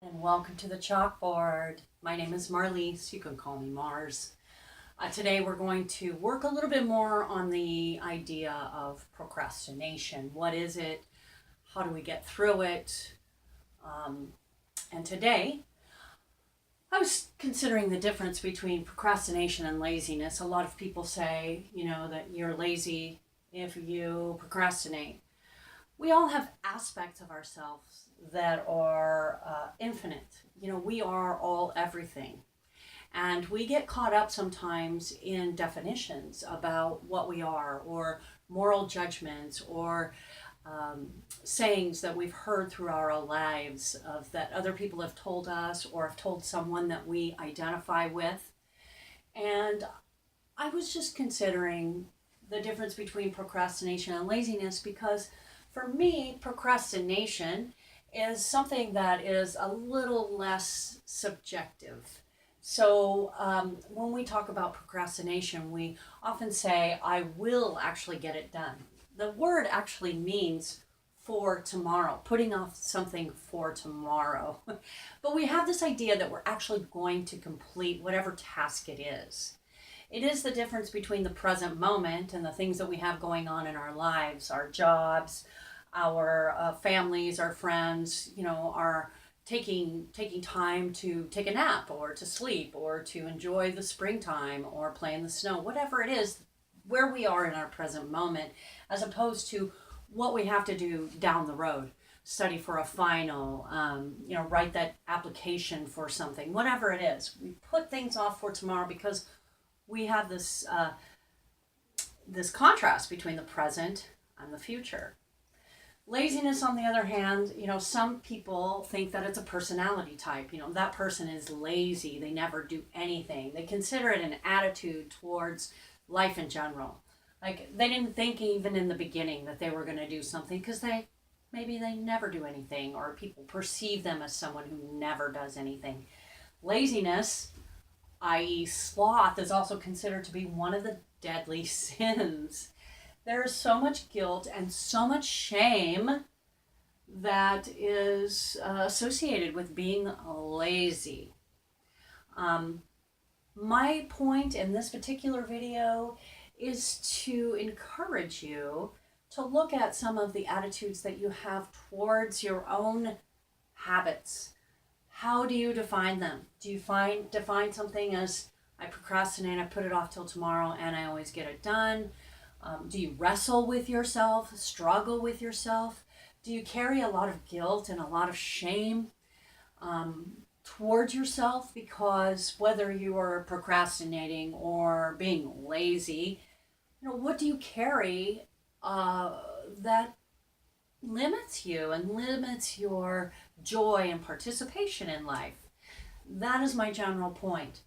And welcome to the chalkboard. My name is Marlise. You can call me Mars. Today we're going to work a little bit more on the idea of procrastination. What is it? How do we get through it? And today I was considering the difference between procrastination and laziness. A lot of people say, that you're lazy if you procrastinate. We all have aspects of ourselves that are infinite. We are all everything. And we get caught up sometimes in definitions about what we are, or moral judgments, or sayings that we've heard throughout our lives of that other people have told us or have told someone that we identify with. And I was just considering the difference between procrastination and laziness because for me, procrastination is something that is a little less subjective. So when we talk about procrastination, we often say, I will actually get it done. The word actually means for tomorrow, putting off something for tomorrow. But we have this idea that we're actually going to complete whatever task it is. It is the difference between the present moment and the things that we have going on in our lives, our jobs, our families, our friends, are taking time to take a nap or to sleep or to enjoy the springtime or play in the snow, whatever it is, where we are in our present moment, as opposed to what we have to do down the road. Study for a final, write that application for something, whatever it is. We put things off for tomorrow because we have this contrast between the present and the future. Laziness, on the other hand, some people think that it's a personality type. That person is lazy. They never do anything. They consider it an attitude towards life in general. Like they didn't think even in the beginning that they were going to do something because maybe they never do anything, or people perceive them as someone who never does anything. Laziness, i.e. sloth, is also considered to be one of the deadly sins. There is so much guilt and so much shame that is associated with being lazy. My point in this particular video is to encourage you to look at some of the attitudes that you have towards your own habits. How do you define them? Do you define something as I procrastinate, I put it off till tomorrow, and I always get it done? Do you wrestle with yourself, struggle with yourself? Do you carry a lot of guilt and a lot of shame towards yourself because whether you are procrastinating or being lazy, what do you carry that limits you and limits your joy and participation in life? That is my general point.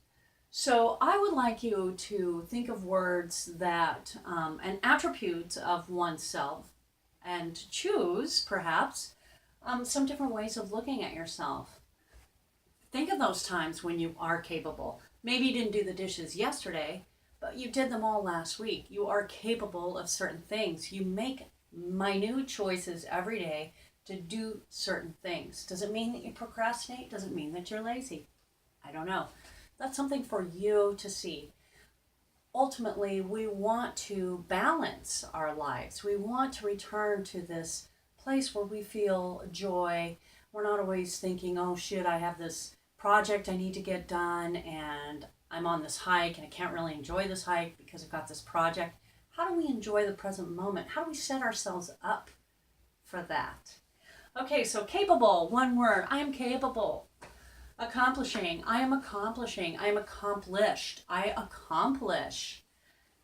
So I would like you to think of words that, and attributes of oneself, and choose, perhaps, some different ways of looking at yourself. Think of those times when you are capable. Maybe you didn't do the dishes yesterday, but you did them all last week. You are capable of certain things. You make minute choices every day to do certain things. Does it mean that you procrastinate? Does it mean that you're lazy? I don't know. That's something for you to see. Ultimately, we want to balance our lives. We want to return to this place where we feel joy. We're not always thinking, oh shit, I have this project I need to get done and I'm on this hike and I can't really enjoy this hike because I've got this project. How do we enjoy the present moment? How do we set ourselves up for that? Okay, so capable, one word. I am capable. Accomplishing, I am accomplishing. I am accomplished. I accomplish.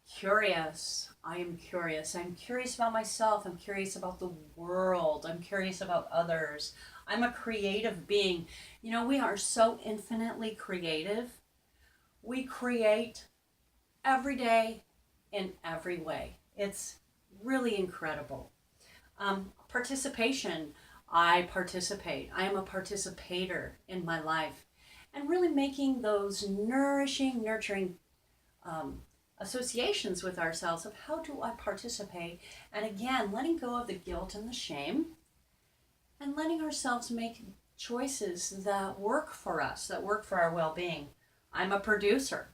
Curious, I am curious. I'm curious about myself. I'm curious about the world. I'm curious about others. I'm a creative being. We are so infinitely creative. We create every day in every way. It's really incredible. Participation. I participate. I am a participator in my life. And really making those nurturing associations with ourselves of how do I participate. And again, letting go of the guilt and the shame and letting ourselves make choices that work for us, that work for our well-being. I'm a producer.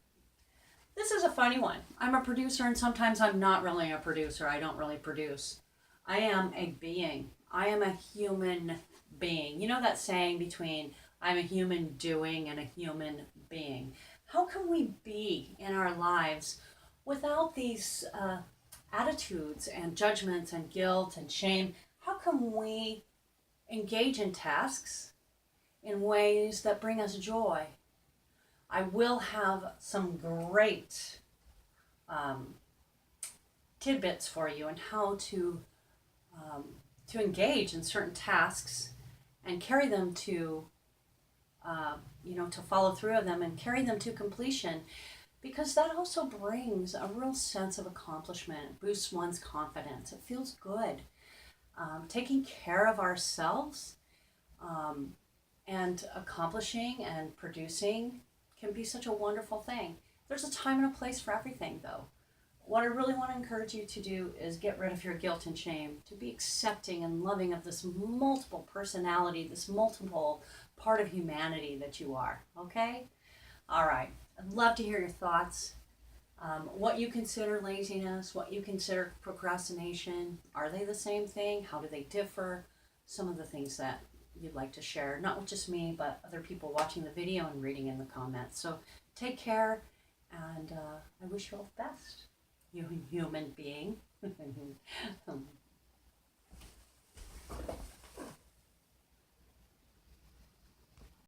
This is a funny one. I'm a producer, and sometimes I'm not really a producer. I don't really produce. I am a being. I am a human being. You know that saying between I'm a human doing and a human being? How can we be in our lives without these attitudes and judgments and guilt and shame? How can we engage in tasks in ways that bring us joy? I will have some great um, tidbits for you on how um, to engage in certain tasks and carry them to to follow through of them and carry them to completion, because that also brings a real sense of accomplishment. It boosts one's confidence. It feels good. Taking care of ourselves um, and accomplishing and producing can be such a wonderful thing. There's a time and a place for everything, though. What I really want to encourage you to do is get rid of your guilt and shame, to be accepting and loving of this multiple personality, this multiple part of humanity that you are. Okay? All right. I'd love to hear your thoughts. What you consider laziness, what you consider procrastination. Are they the same thing? How do they differ? Some of the things that you'd like to share, not with just me, but other people watching the video and reading in the comments. So take care, and I wish you all the best, you human being.